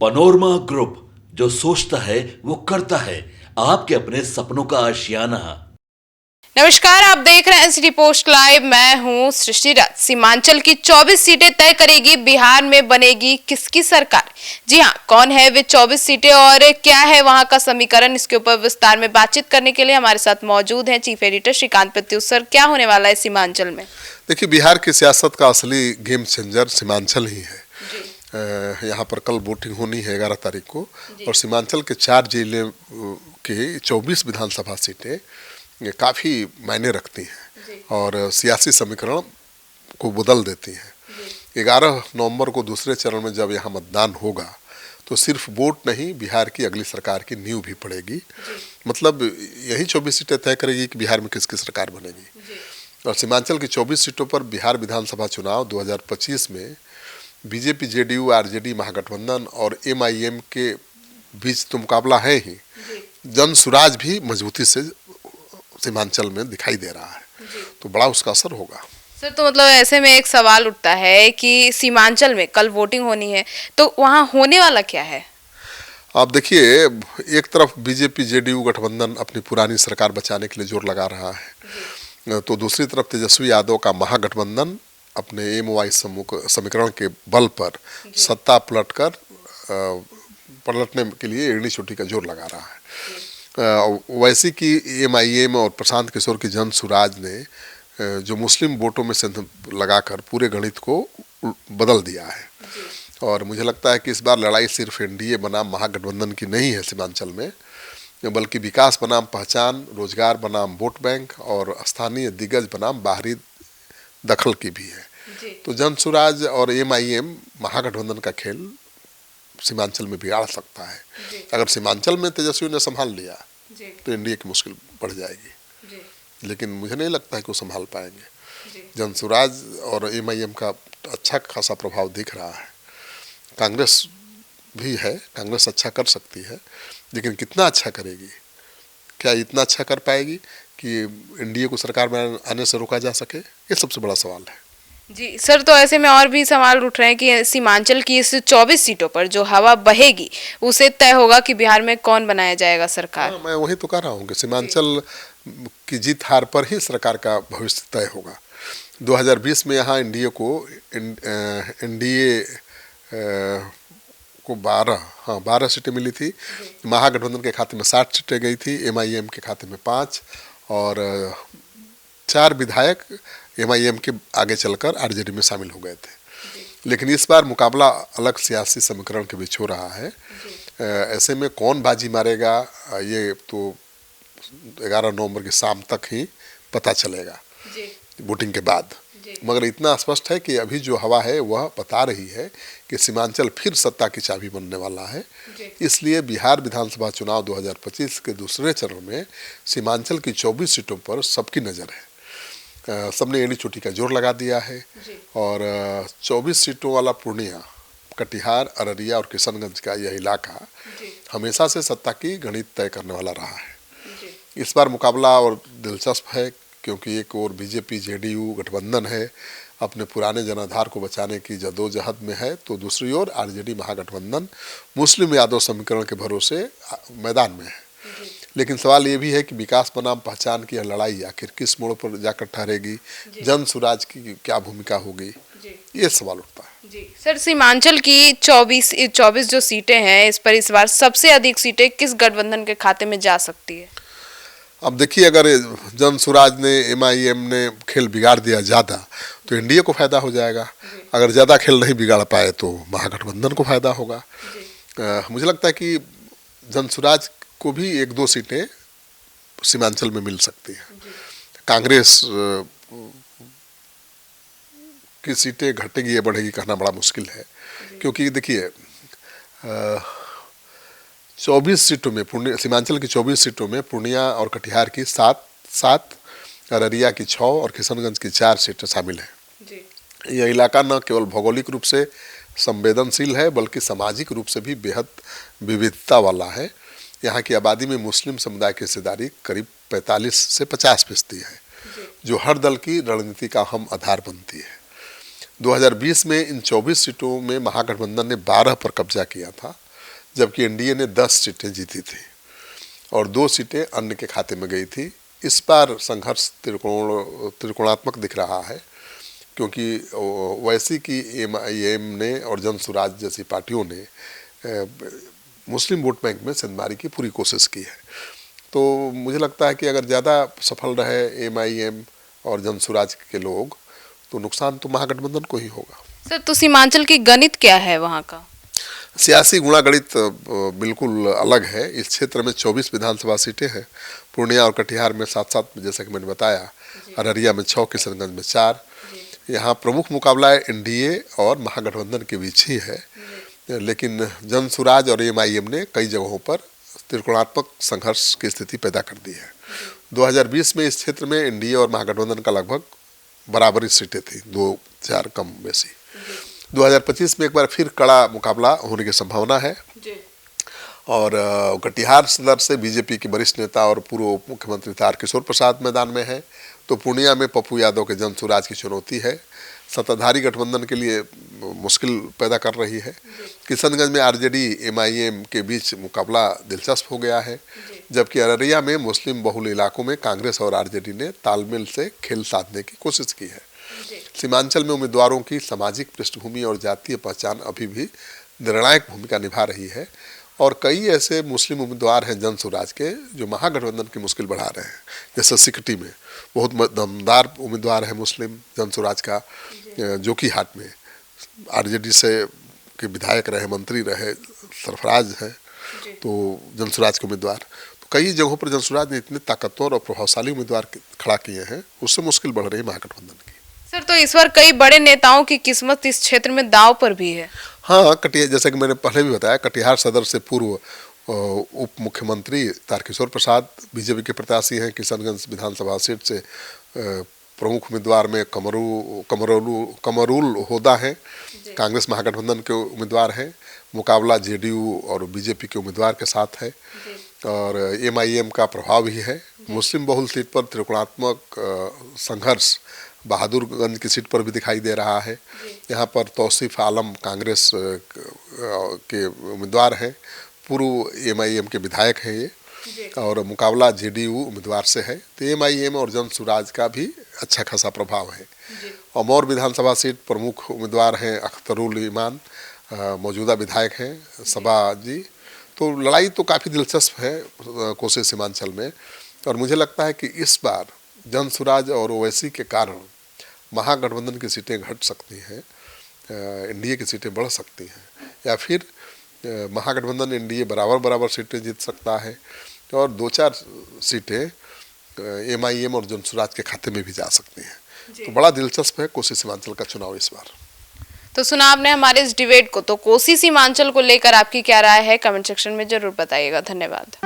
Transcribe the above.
Panorama group, जो सोचता है वो करता है। आपके अपने सपनों का आशियाना। नमस्कार, आप देख रहे हैं सिटी पोस्ट लाइव। मैं हूं सृष्टि राज। सीमांचल की 24 सीटें तय करेगी बिहार में बनेगी किसकी सरकार। जी हां, कौन है वे 24 सीटें और क्या है वहां का समीकरण, इसके ऊपर विस्तार में बातचीत करने के लिए हमारे साथ मौजूद हैं chief editor Shrikant Pratyush sir. क्या होने वाला है सीमांचल में? देखिए, बिहार की सियासत का असली गेम चेंजर सीमांचल ही है। यहाँ पर कल वोटिंग होनी है 11 तारीख को, और सीमांचल के 4 जिले के 24 विधानसभा सीटें ये काफ़ी मायने रखती हैं और सियासी समीकरण को बदल देती हैं। 11 नवंबर को दूसरे चरण में जब यहाँ मतदान होगा तो सिर्फ वोट नहीं, बिहार की अगली सरकार की नींव भी पड़ेगी। मतलब यही 24 सीटें तय करेगी कि बिहार में किसकी सरकार बनेगी। और सीमांचल की 24 सीटों पर बिहार विधानसभा चुनाव 2025 में बीजेपी, जेडीयू, आरजेडी महागठबंधन और एमआईएम के बीच तो मुकाबला है ही, जन सुराज भी मजबूती से सीमांचल में दिखाई दे रहा है, तो बड़ा उसका असर होगा। सर, तो मतलब ऐसे में एक सवाल उठता है कि सीमांचल में कल वोटिंग होनी है तो वहां होने वाला क्या है? आप देखिए, एक तरफ बीजेपी जेडीयू गठबंधन अपनी पुरानी सरकार बचाने के लिए जोर लगा रहा है, तो दूसरी तरफ तेजस्वी यादव का महागठबंधन अपने एमओआई समीकरण के बल पर सत्ता पलटने के लिए एड़ी चोटी का जोर लगा रहा है। वैसे कि एमआईएम और प्रशांत किशोर की जन सुराज ने जो मुस्लिम वोटों में से लगाकर पूरे गणित को बदल दिया है। और मुझे लगता है कि इस बार लड़ाई सिर्फ एनडीए बनाम महागठबंधन की नहीं है सीमांचल में, बल्कि विकास बनाम पहचान, रोजगार बनाम वोट बैंक और स्थानीय दिग्गज बनाम बाहरी दखल की भी है। तो जन सुराज और एमआईएम महागठबंधन का खेल सीमांचल में बिगाड़ सकता है। अगर सीमांचल में तेजस्वी ने संभाल लिया तो एनडीए की मुश्किल बढ़ जाएगी, लेकिन मुझे नहीं लगता है कि वो संभाल पाएंगे। जन सुराज और एमआईएम का अच्छा खासा प्रभाव दिख रहा है। कांग्रेस भी है, कांग्रेस अच्छा कर सकती है, लेकिन कितना अच्छा करेगी? क्या इतना अच्छा कर पाएगी कि एनडीए को सरकार में आने से रोका जा सके? ये सबसे बड़ा सवाल है। जी सर, तो ऐसे में और भी सवाल उठ रहे हैं कि सीमांचल की इस 24 सीटों पर जो हवा बहेगी उसे तय होगा कि बिहार में कौन बनाया जाएगा सरकार। मैं वही तो कह रहा हूँ कि सीमांचल की जीत हार पर ही सरकार का भविष्य तय होगा। 2020 में यहाँ एनडीए को 12 सीटें मिली थी। महागठबंधन के खाते में 60 सीटें गई थी, एमआईएम के खाते में 5, और 4 विधायक एमआईएम के आगे चलकर आरजेडी में शामिल हो गए थे। लेकिन इस बार मुकाबला अलग सियासी समीकरण के बीच हो रहा है। ऐसे में कौन बाजी मारेगा ये तो 11 नवंबर की शाम तक ही पता चलेगा, वोटिंग के बाद। मगर इतना स्पष्ट है कि अभी जो हवा है वह बता रही है कि सीमांचल फिर सत्ता की चाबी बनने वाला है। इसलिए बिहार विधानसभा चुनाव 2025 के दूसरे चरण में सीमांचल की 24 सीटों पर सबकी नज़र है। सबने एड़ी चोटी का जोर लगा दिया है, और 24 सीटों वाला पूर्णिया, कटिहार, अररिया और किशनगंज का यह इलाका हमेशा से सत्ता की गणित तय करने वाला रहा है। इस बार मुकाबला और दिलचस्प है, क्योंकि एक और बीजेपी जेडीयू गठबंधन है, अपने पुराने जनाधार को बचाने की जदोजहद में है, तो दूसरी ओर आरजेडी महागठबंधन मुस्लिम यादव समीकरण के भरोसे मैदान में है। लेकिन सवाल ये भी है कि विकास बनाम पहचान की यह लड़ाई आखिर किस मोड़ पर जाकर ठहरेगी, जन सुराज की क्या भूमिका होगी, ये सवाल उठता है। जी सर, सीमांचल की 24 जो सीटें हैं, इस पर इस बार सबसे अधिक सीटें किस गठबंधन के खाते में जा सकती है? अब देखिए, अगर जन सुराज ने, एमआईएम ने खेल बिगाड़ दिया ज़्यादा तो एनडीए को फायदा हो जाएगा। अगर ज़्यादा खेल नहीं बिगाड़ पाए तो महागठबंधन को फायदा होगा। मुझे लगता है कि जन सुराज को भी 1-2 सीटें सीमांचल में मिल सकती हैं। कांग्रेस की सीटें घटेगी या बढ़ेगी कहना बड़ा मुश्किल है, क्योंकि देखिए 24 सीटों में सीमांचल की 24 सीटों में पूर्णिया और कटिहार की 7, अररिया की 6 और किशनगंज की 4 सीटें शामिल हैं। यह इलाका न केवल भौगोलिक रूप से संवेदनशील है, बल्कि सामाजिक रूप से भी बेहद विविधता वाला है। यहाँ की आबादी में मुस्लिम समुदाय की हिस्सेदारी करीब 45 से 50% है, जो हर दल की रणनीति का अहम आधार बनती है। 2020 में इन 24 सीटों में महागठबंधन ने 12 पर कब्जा किया था, जबकि एनडीए ने 10 सीटें जीती थी और 2 सीटें अन्य के खाते में गई थी। इस बार संघर्ष त्रिकोणात्मक दिख रहा है, क्योंकि वैसी की एमआईएम ने और जन स्वराज जैसी पार्टियों ने मुस्लिम वोट बैंक में सिंधमारी की पूरी कोशिश की है। तो मुझे लगता है कि अगर ज़्यादा सफल रहे एमआईएम और जन स्वराज के लोग, तो नुकसान तो महागठबंधन को ही होगा। सर, तो सीमांचल की गणित क्या है वहाँ का? सियासी गुणागणित बिल्कुल अलग है। इस क्षेत्र में 24 विधानसभा सीटें हैं। पूर्णिया और कटिहार में 7-7, जैसा कि मैंने बताया, अररिया में 6, किशनगंज में 4। यहाँ प्रमुख मुकाबला एनडीए और महागठबंधन के बीच ही है, लेकिन जन स्वराज और एमआईएम ने कई जगहों पर त्रिकोणात्मक संघर्ष की स्थिति पैदा कर दी है। 2020 में इस क्षेत्र में एनडीए और महागठबंधन का लगभग बराबरी सीटें थी, 2-4 कम बेसी। 2025 में एक बार फिर कड़ा मुकाबला होने की संभावना है और कटिहार सदर से बीजेपी के वरिष्ठ नेता और पूर्व उप मुख्यमंत्री तारकिशोर प्रसाद मैदान में है, तो पूर्णिया में पप्पू यादव के जन स्वराज की चुनौती है। सत्ताधारी गठबंधन के लिए मुश्किल पैदा कर रही है। किशनगंज में आरजेडी एमआईएम के बीच मुकाबला दिलचस्प हो गया है, जबकि अररिया में मुस्लिम बहुल इलाकों में कांग्रेस और आरजेडी ने तालमेल से खेल साधने की कोशिश की है। सीमांचल में उम्मीदवारों की सामाजिक पृष्ठभूमि और जातीय पहचान अभी भी निर्णायक भूमिका निभा रही है और कई ऐसे मुस्लिम उम्मीदवार हैं जन स्वराज के जो महागठबंधन की मुश्किल बढ़ा रहे हैं। जैसे सिकटी में बहुत दमदार उम्मीदवार है मुस्लिम जन स्वराज का, जोकीहाट में आरजेडी से के विधायक रहे, मंत्री रहे, सरफराज है, तो जन स्वराज के उम्मीदवार। तो कई जगहों पर जन स्वराज ने इतने ताकतवर और प्रभावशाली उम्मीदवार खड़ा किए हैं, उससे मुश्किल बढ़ रही है महागठबंधन की। सर, तो इस बार कई बड़े नेताओं की किस्मत इस क्षेत्र में दांव पर भी है। हाँ, कटिहार, जैसे कि मैंने पहले भी बताया, कटिहार सदर से पूर्व उप मुख्यमंत्री तारकिशोर प्रसाद बीजेपी के प्रत्याशी हैं। किशनगंज विधानसभा सीट से प्रमुख उम्मीदवार में कमरुल होदा हैं, कांग्रेस महागठबंधन के उम्मीदवार हैं। मुकाबला जेडीयू और बीजेपी के उम्मीदवार के साथ है और एमआईएम का प्रभाव भी है। मुस्लिम बहुल सीट पर त्रिकोणात्मक संघर्ष बहादुरगंज की सीट पर भी दिखाई दे रहा है। यहाँ पर तौसीफ आलम कांग्रेस के उम्मीदवार हैं, पूर्व एमआईएम के विधायक हैं ये, और मुकाबला जेडीयू उम्मीदवार से है। तो एमआईएम और जन स्वराज का भी अच्छा खासा प्रभाव है। अमौर विधानसभा सीट प्रमुख उम्मीदवार हैं अख्तरुल ईमान, मौजूदा विधायक हैं सबा जी। तो लड़ाई तो काफ़ी दिलचस्प है कोसी सीमांचल में, और मुझे लगता है कि इस बार जन स्वराज और ओवैसी के कारण महागठबंधन की सीटें घट सकती हैं, एनडीए की सीटें बढ़ सकती हैं, या फिर महागठबंधन एनडीए बराबर सीटें जीत सकता है और 2-4 सीटें एमआईएम और जन स्वराज के खाते में भी जा सकती हैं। तो बड़ा दिलचस्प है कोसी सीमांचल का चुनाव इस बार। तो सुना आपने हमारे इस डिबेट को, तो कोसी सीमांचल को लेकर आपकी क्या राय है कमेंट सेक्शन में जरूर बताइएगा। धन्यवाद।